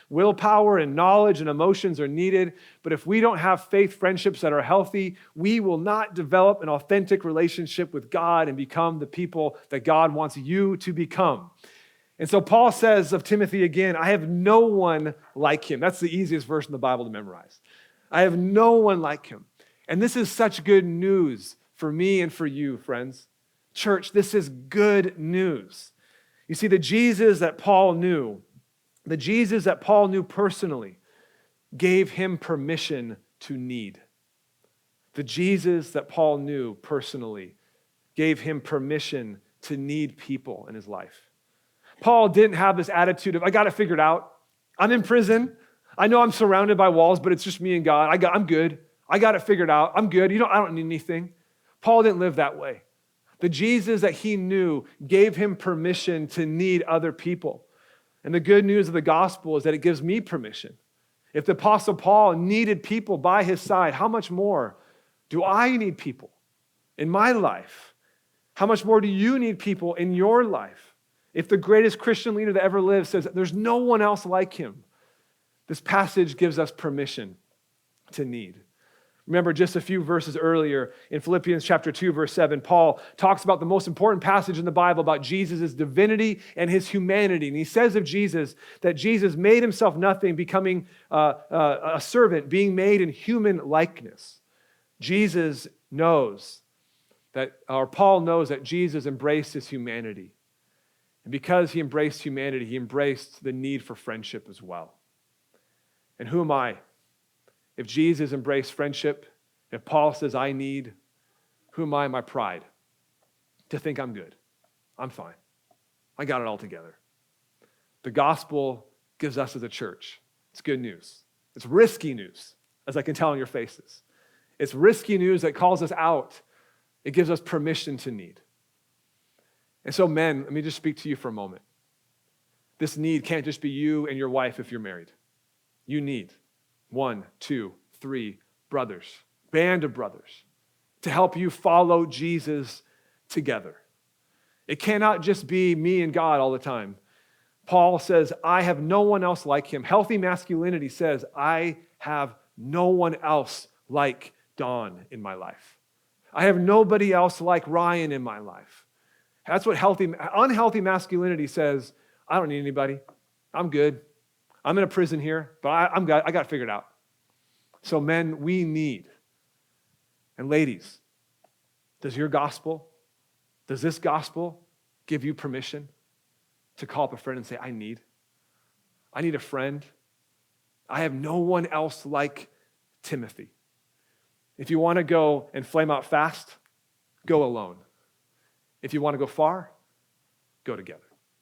Willpower and knowledge and emotions are needed, but if we don't have faith friendships that are healthy, we will not develop an authentic relationship with God and become the people that God wants you to become. And so Paul says of Timothy again, I have no one like him. That's the easiest verse in the Bible to memorize. I have no one like him. And this is such good news for me and for you, friends. Church, this is good news. You see, the Jesus that Paul knew personally, gave him permission to need. The Jesus that Paul knew personally gave him permission to need people in his life. Paul didn't have this attitude of, I got it figured out. I'm in prison. I know I'm surrounded by walls, but it's just me and God. I'm good. I got it figured out. I'm good. I don't need anything. Paul didn't live that way. The Jesus that he knew gave him permission to need other people. And the good news of the gospel is that it gives me permission. If the Apostle Paul needed people by his side, how much more do I need people in my life? How much more do you need people in your life? If the greatest Christian leader that ever lived says there's no one else like him, this passage gives us permission to need. Remember, just a few verses earlier in Philippians chapter 2, verse 7, Paul talks about the most important passage in the Bible about Jesus' divinity and his humanity. And he says of Jesus that Jesus made himself nothing, becoming a servant, being made in human likeness. Paul knows that Jesus embraced his humanity. And because he embraced humanity, he embraced the need for friendship as well. And who am I? If Jesus embraced friendship, if Paul says I need, who am I? My pride to think I'm good. I'm fine. I got it all together. The gospel gives us as a church, it's good news. It's risky news, as I can tell on your faces. It's risky news that calls us out. It gives us permission to need. And so men, let me just speak to you for a moment. This need can't just be you and your wife if you're married. You need 1, 2, 3 brothers, band of brothers, to help you follow Jesus together. It cannot just be me and God all the time. Paul says, I have no one else like him. Healthy masculinity says, I have no one else like Don in my life. I have nobody else like Ryan in my life. That's what unhealthy masculinity says. I don't need anybody. I'm good. I'm in a prison here, but I got it figured out. So men, we need. And ladies, does this gospel give you permission to call up a friend and say, I need a friend. I have no one else like Timothy. If you want to go and flame out fast, go alone. If you want to go far, go together.